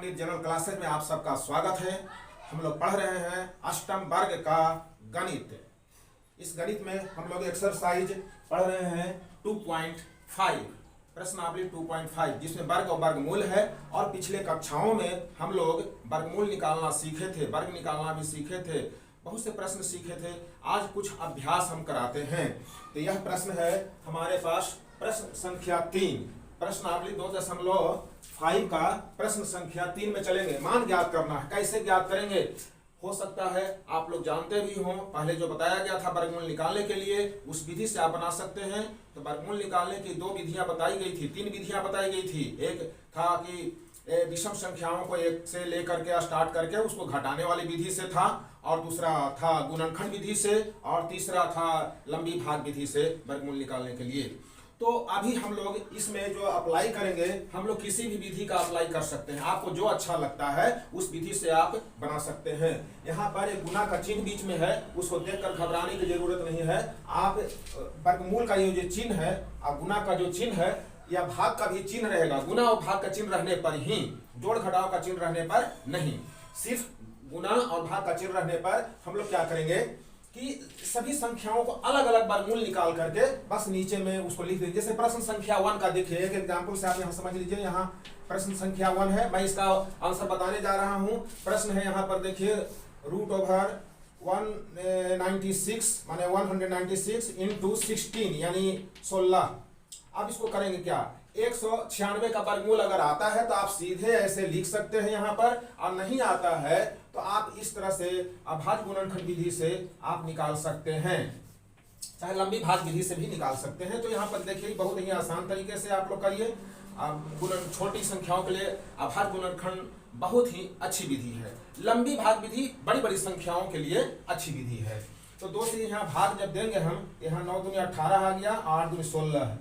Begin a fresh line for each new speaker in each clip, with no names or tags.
पंडित general classes में आप सबका स्वागत है। हम लोग पढ़ रहे हैं अष्टम वर्ग का गणित। इस गणित में हम लोग एक्सरसाइज पढ़ रहे हैं 2.5 प्रश्नावली 2.5 जिसमें वर्ग और वर्गमूल है। और पिछले कक्षाओं में हम लोग वर्गमूल निकालना सीखे थे, वर्ग निकालना भी सीखे थे, बहुत से प्रश्न सीखे थे। आज कुछ अभ्यास हम कराते हैं। तो यह प्रश्न है हमारे पास प्रश्न संख्या 3, प्रश्नावली 2.5 का प्रश्न संख्या 3 में चलेंगे। मान ज्ञात करना है। कैसे ज्ञात करेंगे? हो सकता है आप लोग जानते भी हों, पहले जो बताया गया था वर्गमूल निकालने के लिए उस विधि से आप बना सकते हैं। तो वर्गमूल निकालने की 2 विधियां बताई गई थी, 3 विधियां बताई गई थी। एक था कि विषम संख्याओं को 1 से लेकर के स्टार्ट करके उसको घटाने वाली विधि से था, और दूसरा था गुणनखंड विधि से, और तीसरा था लंबी भाग विधि से वर्गमूल निकालने के लिए। तो अभी हम लोग इसमें जो अप्लाई करेंगे, हम लोग किसी भी विधि का अप्लाई कर सकते हैं। आपको जो अच्छा लगता है उस विधि से आप बना सकते हैं। यहाँ पर एक गुना का चिन्ह बीच में है, उसको देखकर घबराने की जरूरत नहीं है। आप वर्गमूल का ये जो चिन्ह है और गुना का जो चिन्ह है या भाग का भी चिन्ह रहेगा, गुना और भाग का चिन्ह रहने पर ही, जोड़ घटाव का चिन्ह रहने पर नहीं। सिर्फ गुना और भाग का चिन्ह रहने पर हम लोग क्या करेंगे कि सभी संख्याओं को अलग अलग वर्गमूल निकाल करके बस नीचे में उसको लिख देंगे। जैसे प्रश्न संख्या 1 का देखिए, एक एग्जांपल से आप यहाँ समझ लीजिए। यहाँ प्रश्न संख्या 1 है, मैं इसका आंसर बताने जा रहा हूँ। प्रश्न है यहाँ पर देखिए, √196 माने 196 इंटू 16 यानी 16। अब इसको करेंगे क्या? 196 का वर्गमूल अगर आता है तो आप सीधे ऐसे लिख सकते हैं यहाँ पर, और नहीं आता है तो आप इस तरह से अभाज्य गुणनखंड विधि से आप निकाल सकते हैं, चाहे लंबी भाग विधि से भी निकाल सकते हैं। तो यहाँ पर देखिए बहुत ही आसान तरीके से आप लोग करिए। छोटी संख्याओं के लिए अभाज्य गुणनखंड बहुत ही अच्छी विधि है। लंबी भाग विधि बड़ी बड़ी संख्याओं के लिए अच्छी विधि है। तो 2 से यहाँ भाग जब देंगे हम, यहाँ 9 दूनी 18 आ गया, 8 दूनी 16 है,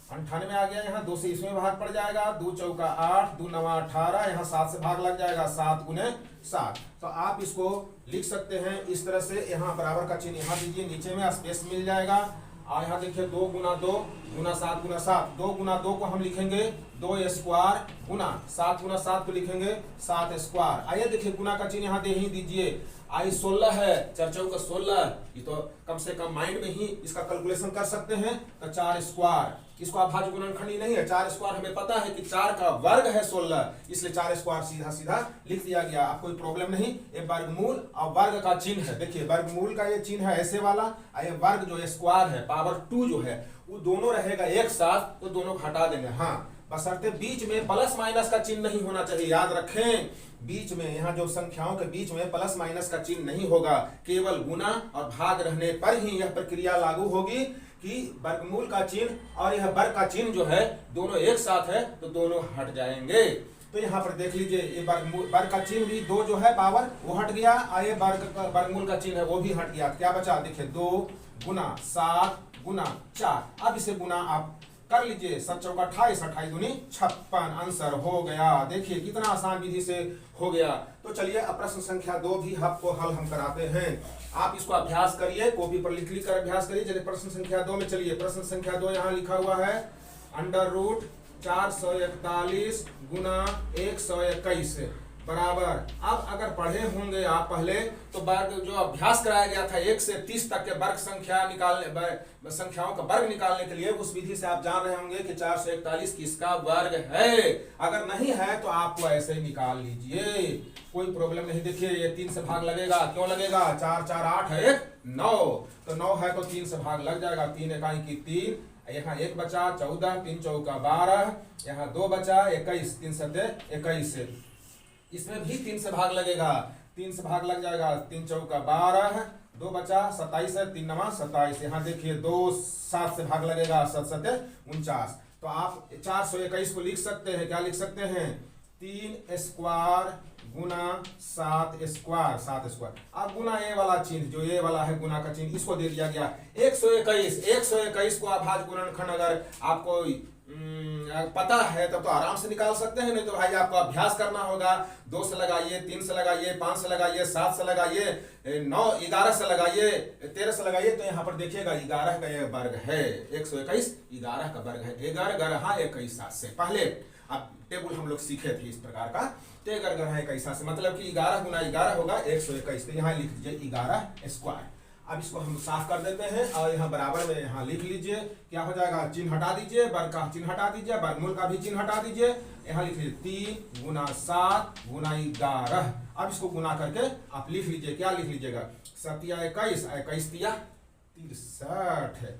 98 आ गया। यहाँ 2 से इसमें भाग पड़ जाएगा, 2 चौका 8, 2 नवा 18, यहाँ 7 से भाग लग जाएगा, 7 गुने 7। तो आप इसको लिख सकते हैं इस तरह से। यहाँ बराबर का चिन्ह यहाँ दीजिए, नीचे में स्पेस मिल जाएगा। और यहाँ देखिए 2 गुना 2 गुना 7 गुना 7, 2 गुना 2 को हम लिखेंगे 2 स्क्वायर, गुना 7 गुना 7 को लिखेंगे 7 स्क्वायर। आइए देखिए गुना का चिन्ह यहाँ दे ही दीजिए। आई 16 है, 4 चौका 16, ये तो कम से कम माइंड में ही इसका कैलकुलेशन कर सकते हैं। तो 4 स्क्वायर, इसको अभाज्य गुणनखंड नहीं है। 4 स्क्वायर हमें पता है कि 4 का वर्ग है 16, इसलिए 4 स्क्वायर सीधा सीधा लिख दिया गया। आप कोई प्रॉब्लम नहीं। ये वर्गमूल और वर्ग का चिन्ह है। देखिए वर्गमूल का ये चिन्ह है ऐसे वाला, और ये वर्ग जो स्क्वायर है पावर 2 जो है वो दोनों रहेगा एक साथ, तो दोनों हटा देंगे। हाँ, बशर्ते बीच में प्लस माइनस का चिन्ह नहीं होना चाहिए। याद रखें, बीच में यहाँ जो संख्याओं के बीच में प्लस माइनस का चिन्ह नहीं होगा। केवल गुना और भाग रहने पर ही यह प्रक्रिया लागू होगी कि वर्गमूल का चिन्ह और यह वर्ग का चिन्ह जो है दोनों एक साथ है, तो दोनों हट जाएंगे। तो यहाँ पर देख लीजिए, ये वर्ग का चिन्ह भी 2 जो है पावर वो हट गया, और ये वर्गमूल का चिन्ह है वो भी हट गया। क्या बचा? देखिए 2 गुना 7 गुना 4। अब इसे गुना आप कर लीजिए, 7 चौका 28, 28 दूनी 56, आंसर हो गया। देखिए कितना आसान विधि से हो गया। तो चलिए अब प्रश्न संख्या 2 भी आपको हल हम कराते हैं। आप इसको अभ्यास करिए, कॉपी पर लिख कर अभ्यास करिए। चलिए प्रश्न संख्या 2 में चलिए। प्रश्न संख्या 2 यहाँ लिखा हुआ है, √441 गुना 121 बराबर। अब अगर पढ़े होंगे आप पहले, तो वर्ग जो अभ्यास कराया गया था 1 से 30 तक के वर्ग संख्याओं का वर्ग निकालने के लिए, उस विधि से आप जान रहे होंगे कि 441 किसका वर्ग है। अगर नहीं है तो आपको ऐसे निकाल लीजिए, कोई प्रॉब्लम नहीं। देखिए ये 3 से भाग लगेगा, क्यों लगेगा? 4 4 8 है 1 9, तो 9 है तो 3 से भाग लग जाएगा। 3 एकाई की 3, यहाँ 1 बचा 14, 3 चौका 12, यहाँ 2 बचा 21, 3 सत्ते 21। इसमें भी 3 से भाग लगेगा, 3 से भाग लग जाएगा, 3 चौका 12, 2 बचा 27 है, 3 नवा 27। यहाँ देखिए 2 7 से भाग लगेगा, 7 7 49। तो आप 421 को लिख सकते हैं। क्या लिख सकते हैं? 3 स्क्वायर गुना 7 स्क्वायर, 7 स्क्वायर। अब गुना ये वाला चिन्ह, जो ये वाला है गुना का चिन्ह, इसको दे दिया गया। 121 को अभाज्य गुणनखंड अगर आपको पता है तब तो आराम से निकाल सकते हैं, नहीं तो भाई आपको अभ्यास करना होगा। 2 से लगाइए, 3 से लगाइए, 5 से लगाइए, 7 से लगाइए, 9 11 से लगाइए, 13 से लगाइए। तो यहाँ पर देखिएगा 11 का ये वर्ग है 121, 11 का वर्ग है 11 21 7 से। पहले अब टेबल हम लोग सीखे थे इस प्रकार का, 11 21 7 से मतलब कि 11 गुना 11 होगा 121। तो यहाँ लिख दीजिए 11 स्क्वायर। अब इसको हम साफ कर देते हैं और यहाँ बराबर में यहाँ लिख लीजिए, क्या हो जाएगा, चिन्ह हटा दीजिए, वर्ग का चिन्ह हटा दीजिए, वर्गमूल का भी चिन्ह हटा दीजिए। यहाँ लिख लीजिए 3 गुना 7 गुना 11। अब इसको गुना करके आप लिख लीजिए, क्या लिख लीजिएगा, 7 या 21, 21 तिया 63।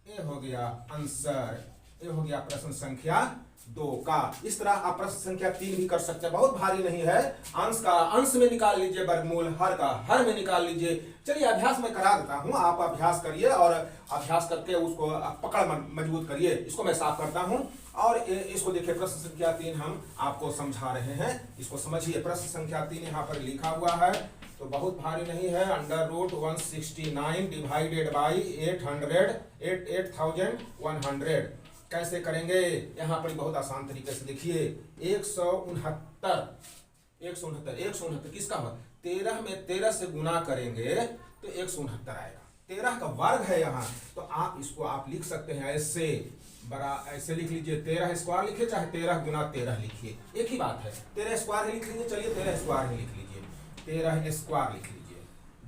ये हो गया आंसर, ये हो गया प्रश्न संख्या 2 का। इस तरह आप प्रश्न संख्या 3 भी कर सकते हैं, बहुत भारी नहीं है। अंश का अंश में निकाल लीजिए वर्गमूल, हर का हर में निकाल लीजिए। चलिए अभ्यास में करा देता हूं, आप अभ्यास करिए और अभ्यास करके उसको पकड़ मजबूत करिए। इसको मैं साफ करता हूं और इसको देखिए, प्रश्न संख्या 3 हम आपको समझा रहे हैं, इसको समझिए। प्रश्न संख्या 3 यहाँ पर लिखा हुआ है, तो बहुत भारी नहीं है। √169 डिवाइडेड बाई 8100 कैसे करेंगे, यहाँ पर बहुत आसान तरीके से देखिए। 169 किसका हुआ, 13 में 13 से गुना करेंगे तो 169 आएगा। 13 का वर्ग है यहाँ, तो आप इसको आप लिख सकते हैं ऐसे, बड़ा ऐसे लिख लीजिए, 13 स्क्वायर लिखिए, चाहे 13 गुना 13 लिखिए, एक ही बात है। 13 स्क्वायर ही लिख लीजिए, चलिए 13 स्क्वायर ही लिख लीजिए, 13 स्क्वायर लिख लीजिए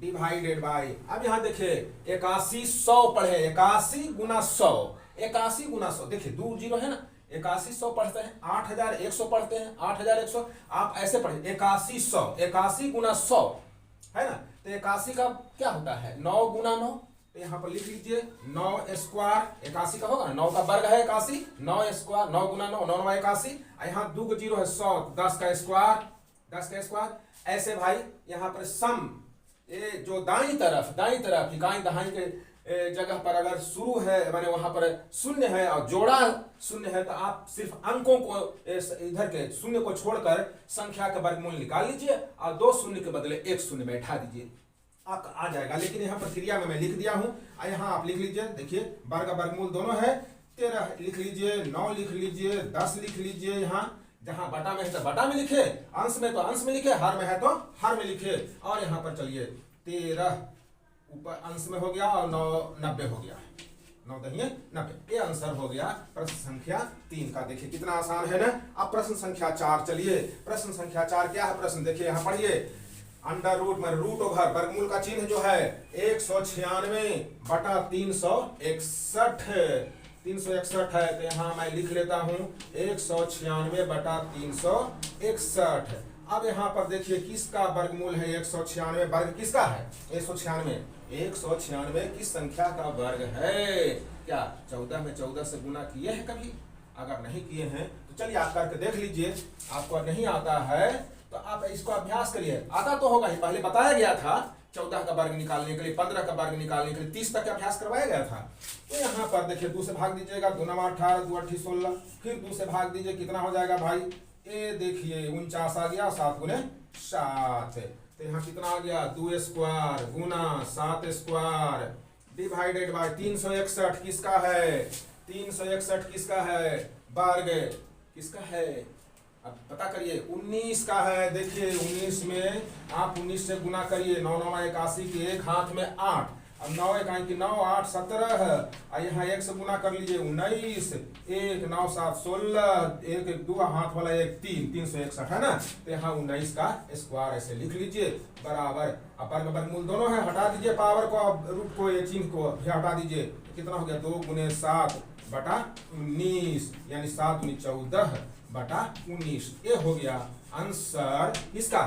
डिवाइडेड बाई। अब यहाँ देखिए 81 100 पढ़े, 81 गुना 100, 81 गुना 100, देखिए 2 जीरो है ना, 81 100 पढ़ते हैं, 8100 पढ़ते हैं, 8100 आप ऐसे पढ़े 81 100, 81 गुना 100 है ना। तो 81 का क्या होता है, 9 गुना 9, तो यहाँ पर लिख लीजिए 9 स्क्वायर। 81 का होगा, 9 का वर्ग है 81, 9 स्क्वायर, 9 गुना 9, 9 9 81। यहाँ 2 का जीरो है 100, 10 का स्क्वायर, 10 का स्क्वायर। ऐसे भाई यहाँ पर सम, ये जो दाई तरफ इकाई दहाई के जगह पर अगर शुरू है माने वहां पर शून्य है और जोड़ा शून्य है, तो आप सिर्फ अंकों को इधर के शून्य को छोड़कर संख्या का वर्गमूल निकाल लीजिए और 2 शून्य के बदले 1 शून्य बैठा दीजिए, आपका आ जाएगा। लेकिन यहाँ पर क्रिया में मैं लिख दिया हूँ, यहाँ आप लिख लीजिए, देखिए वर्ग वर्गमूल दोनों है। 13 लिख लीजिए, 9 लिख लीजिए, 10 लिख लीजिए। यहाँ जहां बटा में है तो बटा में लिखे, अंश में तो अंश में लिखे, हर में है तो हर में लिखे। और यहाँ पर चलिए 13 ऊपर अंश में हो गया और 9 90 हो गया, 9 दहिए 90। ये आंसर हो गया प्रश्न संख्या 3 का। देखिए कितना आसान है ना। अब प्रश्न संख्या 4 चलिए, प्रश्न संख्या 4 क्या है प्रश्न, देखिए यहाँ पढ़िए। अंडर रूट में रूट ओवर वर्गमूल का चिन्ह जो है 196 बटा 361, 361 है। तो यहाँ मैं लिख लेता हूँ 196 बटा 361। अब यहाँ पर देखिए किसका वर्गमूल है 196, वर्ग किसका है 196, 196 किस संख्या का वर्ग है। क्या 14 में 14 से गुना किए हैं कभी? अगर नहीं किए हैं तो चलिए आप करके देख लीजिए। आपको नहीं आता है तो आप इसको अभ्यास करिए, आता तो होगा ही, पहले बताया गया था 14 का वर्ग निकालने के लिए, 15 का वर्ग निकालने के लिए 30 तक अभ्यास करवाया गया था। तो यहाँ पर देखिए 2 से भाग दीजिएगा, 2 9 18, 2 8 16, फिर 2 से भाग दीजिए, कितना हो जाएगा भाई, ये देखिए 49 आ गया, 7 गुने 7। तो यहाँ कितना आ गया 2 square Guna 7 square divided by 361 किसका है, 361 किसका है, वर्ग किसका है, अब पता करिए 19 का है। देखिए 19 में आप 19 से गुना करिए, 9 9 81 के एक हाथ में 8, अब 9 1 की 9 8 17 है, यहाँ 1 से गुना कर लीजिए 19, 1 9 7 16, 1 1 2 हाथ वाला 1 3, 361 है ना। तो यहाँ 19 का स्क्वायर ऐसे लिख लीजिए बराबर, अपर वर्गमूल दोनों है, हटा दीजिए पावर को, रूट को, ये चिन्ह को भी हटा दीजिए। तो कितना हो गया 2 गुने 7 बटा 19, यानी 7 गुनी 14 बटा 19। ये हो गया आंसर इसका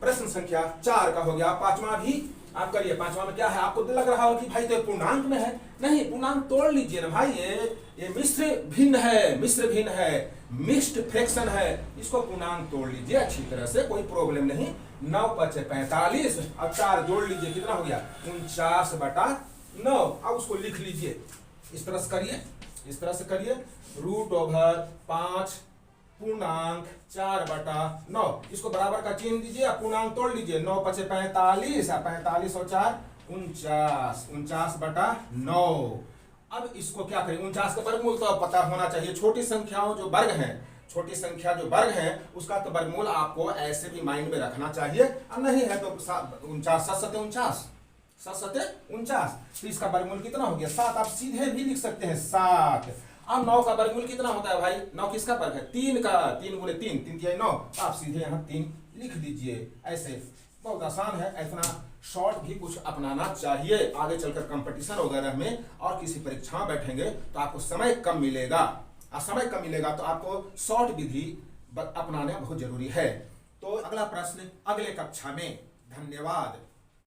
प्रश्न संख्या 4 का हो गया। पांचवा भी आप करिए। पांचवा में क्या है, आपको लग रहा हो कि भाई तो पूर्णांक में है, नहीं पूर्णांक तोड़ लीजिए ना भाई, ये मिश्र भिन्न है, मिश्र भिन्न है, मिक्स्ड फ्रैक्शन है, इसको पूर्णांक तोड़ लीजिए अच्छी तरह से, कोई प्रॉब्लम नहीं। 9 5 45 और 4 जोड़ लीजिए, कितना हो गया 49 बटा 9। अब उसको लिख लीजिए, इस तरह से करिए, इस तरह से करिए, रूट ओवर 5 पूर्णांक 4 बटा 9, इसको बराबर का चिन्ह दीजिए, पूर्णांक तोड़ लीजिए, 9 5 45, 45 और 4 49, 49 बटा 9। अब इसको क्या करें, 49 का वर्गमूल तो अब पता होना चाहिए। छोटी संख्याओं जो वर्ग हैं, छोटी संख्या जो वर्ग है उसका तो वर्गमूल आपको ऐसे भी माइंड में रखना चाहिए, और नहीं है तो 49 7 सते 49, 7 सते 49, तो इसका वर्गमूल कितना हो गया 7। आप सीधे भी लिख सकते हैं 7। अब 9 का वर्गमूल कितना होता है भाई, 9 किसका वर्ग है, 3 का, 3 गुणे 3, 3 तिया 9, तो आप सीधे यहाँ 3 लिख दीजिए। ऐसे बहुत आसान है, इतना शॉर्ट भी कुछ अपनाना चाहिए। आगे चलकर कंपटीशन वगैरह में और किसी परीक्षा में बैठेंगे तो आपको समय कम मिलेगा, और समय कम मिलेगा तो आपको शॉर्ट विधि अपनाना बहुत जरूरी है। तो अगला प्रश्न अगले कक्षा में। धन्यवाद।